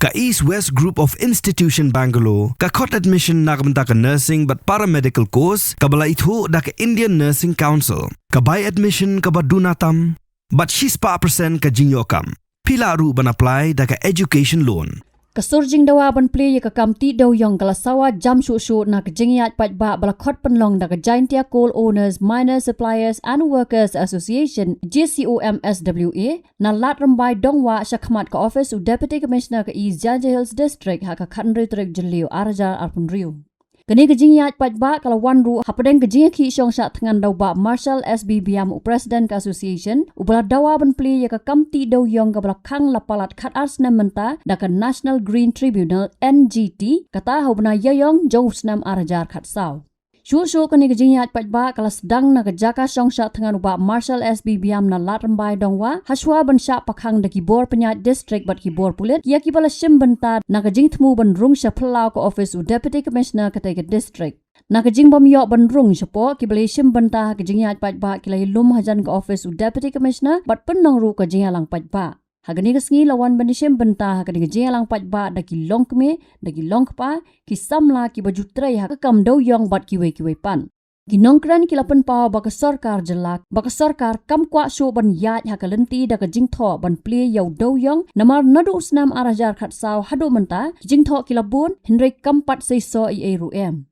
Ka East West Group of Institution Bangalore, ka khot admission nakamta ka nursing but paramedical course, ka bala ithu da ka Indian Nursing Council, ka buy admission ka badunatam, but she's pa percent ka Jingïakhih. Pila ru ban apply da ka education loan. Kasurjing dawa ban play ka kamti Dewïong kala sawa jam shu na ka Jingïakhih pat ba bala khot penlong da ka Jingkynmaw Coal Owners, Miners, Suppliers and Workers Association JCOMSWA na lat rambai dongwa shakmat ka office u Deputy Commissioner ka East Jingïakhih District ha ka khanri trek jeliu arajar arpun riu. Kini ka Jingïakhih pat ba kala wan ru hapadeng ka Jingïakhih shong sha thangan daw ba Marshal SBBM u President ka Association u bala dawa ban play ka kamti Dewïong ka bala Khang lapalat khat ar Snem menta da ka National Green Tribunal NGT kata hobna Dewïong jong Snem arajar khat saw. Shu kani ka Jingïakhih pat ba kala sedang na ka jaka shong sha thangan ba Marshal SBBM na lat rambai dongwa haswa ban sha pakhang da ki bor penyat district bat ki bor pulit ya ki bala shim benta na ka Jingtmu ban rung sha Phalang ka office u Deputy Commissioner ka district. Na ka Jingbom yok ban rung sha po ki bala shim benta ka Jingïakhih pat ba ki lai lum hajan ka office u Deputy Commissioner bat penong ru ka Jingïakhih pat ba. Hagani ka sngi lawan banishim benta hagani ka Jingïakhih pat ba da ki long kme da ki long pa ki samla ki baju tray ha ka kam Dewïong bat ki we pan. Ki nongkran ki lapan pa ba ka sarkar jalak ba ka sarkar kam kwa sho ban yat ha ka lenti da ka Jingtho ban play yaw Dewïong namar nadu Snem arajar khat saw hadu menta Jingtho ki labun hinrei kam pat sei so I ru em.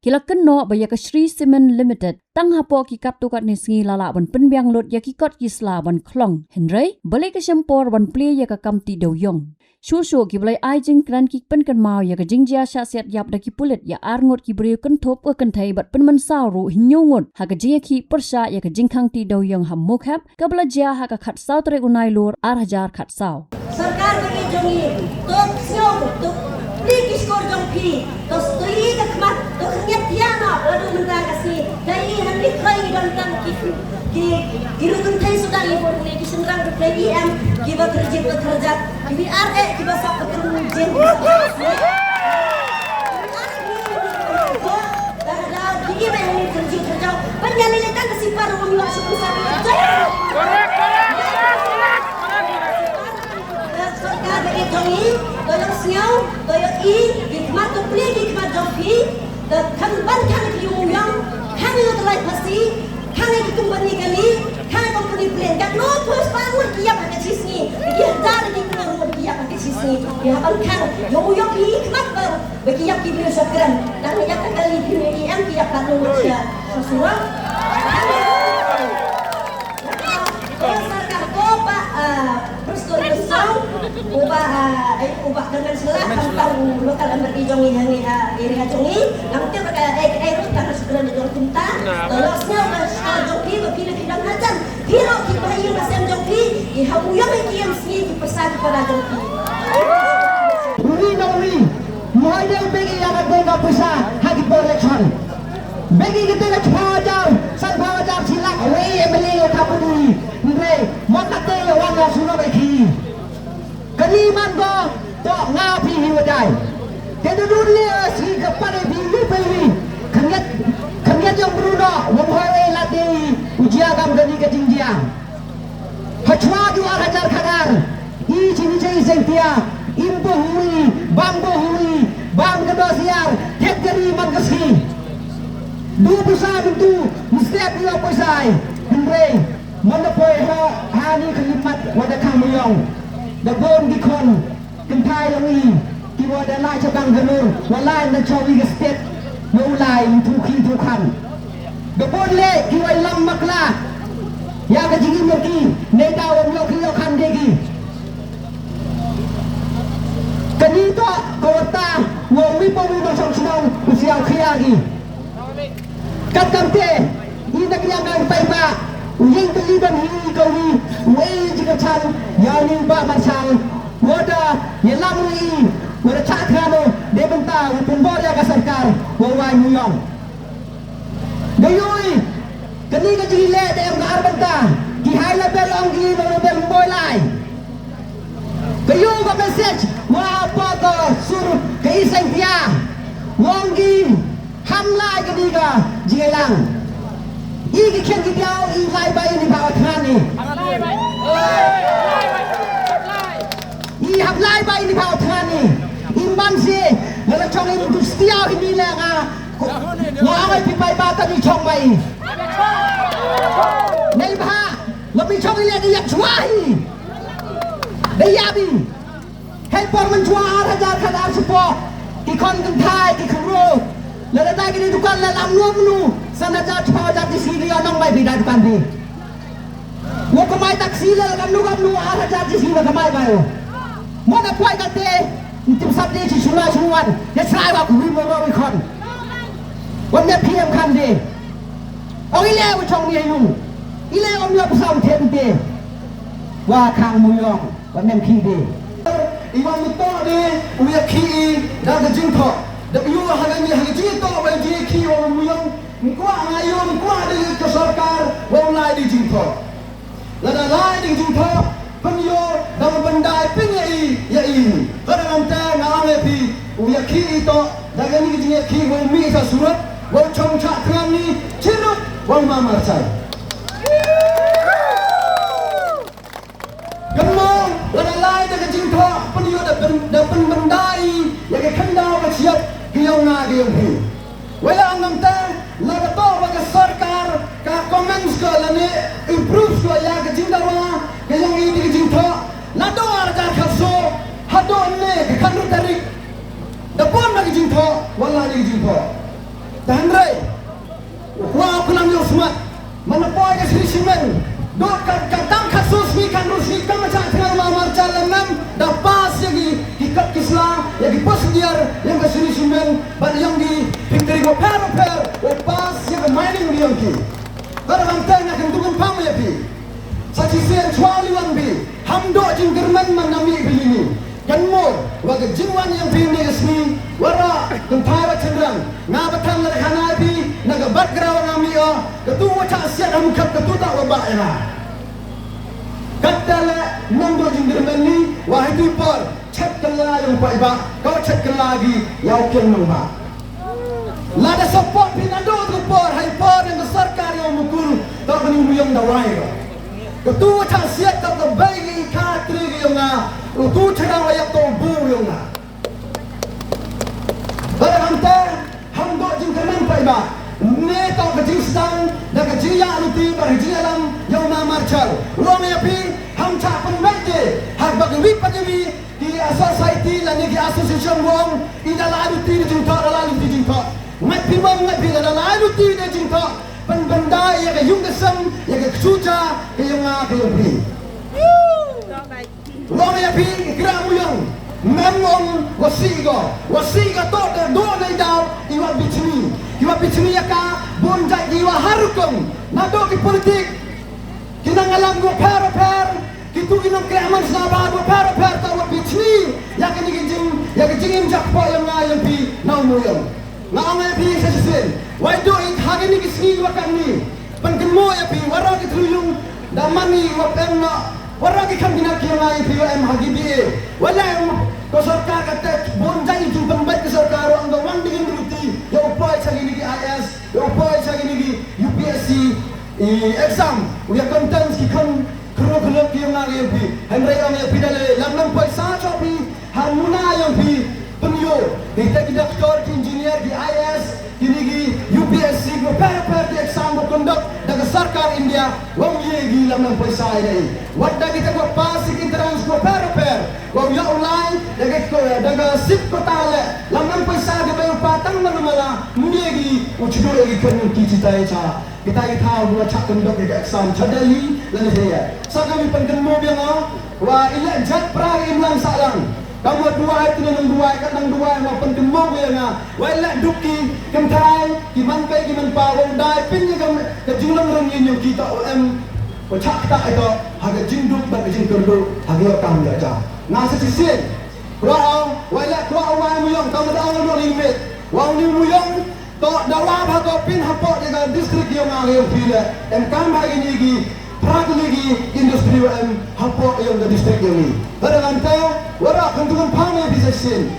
Kila kenno ba ya ka Shri Cement Limited tang hapo ki kat tu kat ni sngi lala ban penbiang lot ya ki kot ki sla ban klong henrei balik ka sempor ban play ya ka kamti Dewïong shu ki balai ai Jingkran ki Jingkynmaw ya ka Jingïakhih Siat yap da ki pulit ya arngot ki beriu kenthop ke kenthai bat penman sauru hinyungut ha ka Jingïakhih persha ya ka Jingkhang ti Dewïong ham mokhap ka belajar ha ka khat saw tere unai lur ar hajar khat saw सरकार बनी जोंगी तो स्यों तो please score जोंगी तो स्टोरी का खमत तो खनिया तियाना lalu mentah kasih dari hari kali dan ki irutun thai sudah ni pun ni ki senrang play em ki bekerja ki RE ki basap bekerja jen Ini memang kerja penyelidikan kesipar rumah susah. Correct. Sorka bagi tongi, toyo siau, toyo I, hikmat tu play hikmat jopi, dan kan Dewïong, kan itu terlalu pasti, kan itu company kali, kan company plan. Kan no terus bangun dia pakai sisni, dia dari di rumah dia pakai sisni. Dia kan Dewïong hikmat baru, bagi yang kita sekarang, dan yang kali ini yang kita perlu baca sesuatu. Ubah dengan selah tentang lokal ambil jongi yang iri jongi nanti pakai karena segera dijong tinta lolosnya mas jongi berpilih tidak ngajar hero kita yang masih jongi ihamu yang yang sih dipesan kepada jongi Uri mulai dari bagi yang ada nggak bisa hagi election bagi kita nak hajar sampai hajar silak away emeli kapuni nre motate wanga suno bagi kaliman ko to nga pi hiwadai tedu dunia si kapare bi beli kanget yang bruno wong howe lati ujia kam gani ke Jingkynmaw hachwa du hajar khadar I chini chei sentia imbo hui bambo hui bam kedosiar tek gari man kasi du busa bentu mustep yo posai hendre monopoi hani khalimat wada Khang Dewïong Dewïong di kon kentai langi kiwa da lai cabang ganur walai na chawi ke state mulai tu kan Dewïong le kiwa lam makla ya ka Jingkynmaw ki nei dawam yo ki yo kan degi kanito kota wo wi po wi song song usiao khiagi kat kamte ina kya ngai pai pa uyeng beli ban hi ko wi wei jika chan ya ni ba ma sang woda ye lam wi woda cha khano de benta pun bor ya ka sarkar wo wa Dewïong Dewïong kani ka jile de am ar benta ki hai la bel ong gi no bel boy lai Dewïong ka message wa pa ko sur ka iseng dia wong gi ham lai ka di ka jilang I ki khen ki diao I lai bai ni ba than ni I hab lai bai ni ba than ni imban si lele chong im setiau ini le ka ngai pi pai ba ta ni chong bai nei ba lebih chong ni dia chuai dia bi hei por Mynshwa hajar khadar support ki kon kan thai ki Kyrwoh lele dai ki dukan le lam nu nu sana ja chho ja di sini onong bai bi da dukan bi wo kamai taksi le kam nu hajar di sini kamai bai mana puai kate tim sab ni chi chula chuan ya try wa ku mo ro kon wan ne pm kan de oi le wo chong ni nu ile om ya pasam them de wa Khang mu yong wan nem khi de iwan to de u ya khi da ga jing tho da yu ha ga ni ha ji to ba ji khi wa mu yong kwa ngai yo kwa de ka sarkar wa lai di jing tho la da lai di jing tho penyo dalam bandai pengai ya ini kadang ta ngale pi u ya khi to daga ni Jingïakhih wa mi sa surat wa chong cha thang ni chinuk wa ma mar chai kamo la lai daga jing tho penyo da bandai ya ke khandau ka siat kiau na ge pi wa ya ngam ta la da to wa ka sarkar ka comments ko la ne improve ko ya ke jing dawa ke yang ini ke jing tho la do ar ka khaso hado ne ke khandu tarik da pon ma ke jing tho wala ni jing tho dan re wa kulam yo smat mana poi ke sri simen do ka tang khaso smi kan ru smi kam cha thang ma mar cha lam da pas yagi ki kat kisla yagi pos diar yang ke sri simen ban yang di victory go per o pas yagi mining yang ki kadang ta na kan tukun pam ya pi sachi sen chwali wan bi ham do Jingkynmaw manami bilini kan mo wa ke jingwan yang bi ni ismi wara kan thai wa chendrang na batang la khana bi na ga background ngami o ke tu wa cha siat am khat ke tu ta wa ba ya katala nang do Jingkynmaw ni wa hai tu por chat kala yang pai ba kau chat kala gi yau ken nang ba la da support bi na do tu por hai por yang sarkar yang mukul ta bani muyang da wai ketua cha siat ka ka bai ka tri gi nga tu chana wa yak to bu yo nga barangta ham do Jingkynmaw pai ba ne to ka jing stang da ka ji ya lu ti bar ji alam yo ma marchal ro me pi ham cha pan bai de har ba wi pa wi ki society la ni ki association wong ida la lu ti jing tho la lu ti jing tho mai pi mong mai pi la lu ti de jing tho pan bandai ya ka yung kesam ya ka chucha ke yung ke yung pi lo ya pi gram yung memong wasiga to de do dai dau iwa bichni ya ka bonjai iwa harukum na do ki politik kinang alam go per kitu kinang kreman sa ba go per ta wa bichni ya ka ni jing jak po yung pi na mo yung na ang pi sa sin why do it hagani ki sni wa kan ni pan kan mo ya pi wara ki thuyung da mani wa pen na wara ki kan gina ki ngai pi wa em hagi bi wala ko sarkar ka te bonjai ju pembat ke sarkar ang do wan digin ruti yo poi sa gini ki IS yo poi sa gini ki UPSC exam we are content ki kan kro ki ngai pi henry ang ya pi dale lam nam poi sa cho pi harmuna yang pi penyo kita doktor engineer di IS kini gi UPSC ko per di exam ko conduct daga sarkar India wong ye gi lam nam paisa ai wadda kita ko pass entrance ko per wong ya online daga sip ko tale lam nam paisa de bayo patang manamala mye gi uchido gi kan ki cita cha kita thaw buat chak conduct di exam chadali lan he sa kami pangkan mo biang wa ila jat pra imlang salang kamu dua itu nang dua kadang dua mau pentemong ya nga wala duki kan thai ki man pe ki man pa wong dai pin ni ka jinglang rong yin yung kita om ko chak ta ito haga jingduk ba jing kerdo haga kam ya cha na sa sin rao wala ko wa mo yung kamu da mo limit wa ni mo yung to dawa ba ko pin hapo ga district yung nga yung pila em kam ba gi gi Praguligi industri UM hapo yung the district yung ni. Kadang tayo wala kung tungan pame bisa sin.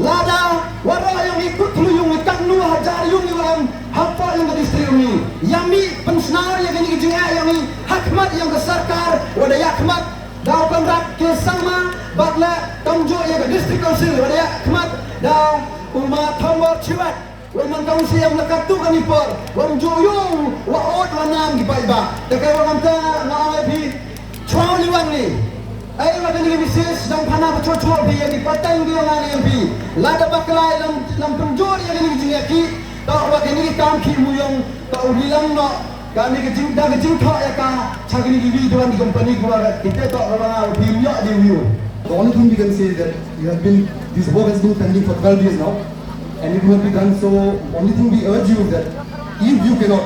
Lada wala yung ikut lu yung ikan lu hajar yung UM hapo yung the district yung ni. Yami pensnar yang ini jingah yang ni hakmat yang ke sarkar wada yakmat Dau kamrat ke sama bakla tamjo ya district council wadaya khmat dau uma thomor chiwat waman council yang lekat tu kan ipor wam joyong wa ot wanam di baiba dekai wam ta ngai bi chwa liwang ni ai wa kan ni bisis dang phana chwa chwa bi yang di patang bi yang ni bi lada baklai lam penjor yang ni Jingïakhih ta wa kan ni kam ki muyong ta ulilang no kami kecing dah kecing thok ya ka chagni gibi tuan di company gua kita tok orang Dewïong Dewïong. The only thing we can say is that this work has been pending for 12 years now, and it will be done. So only thing we urge you is that if you cannot,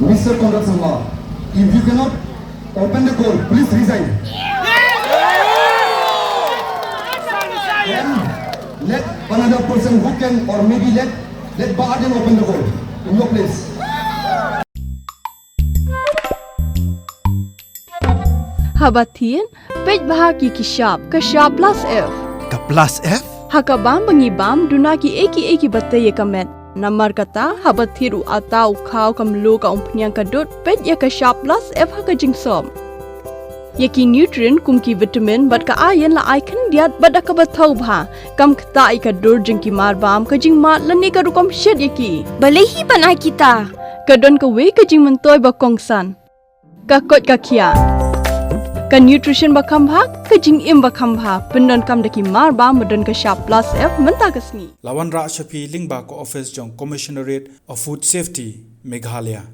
Mr. Conrad Sangma, if you cannot open the door, please resign. Then let another person who can, or maybe let Baden open the door in your place. Habatin, pej bahagi kishap, kashap plus F. Ka plus F? Hakabam bangibam, dunaki eki batay kamet. Namar kata, habatiru atau kau kamlu ka umpnyang kadut, pej ya kashap plus F haka jingsom. Yaki nutrient kumki vitamin, bat ka ayan la aikan diat bat akabatau bha. Kam kata ikadur jingkymar bam, ka jingmat lani ka rukam syed yaki. Balehi panai kita. Kadon ka we ka jing mentoy bakongsan. Kakot kakia. Ka nutrition bakam bha, ka jing im bakam bha, pendon kam daki mar ba medon ka sharp plus F menta kasni. Lawan Ra Shafi Lingba ko office jong Commissionerate of Food Safety Meghalaya.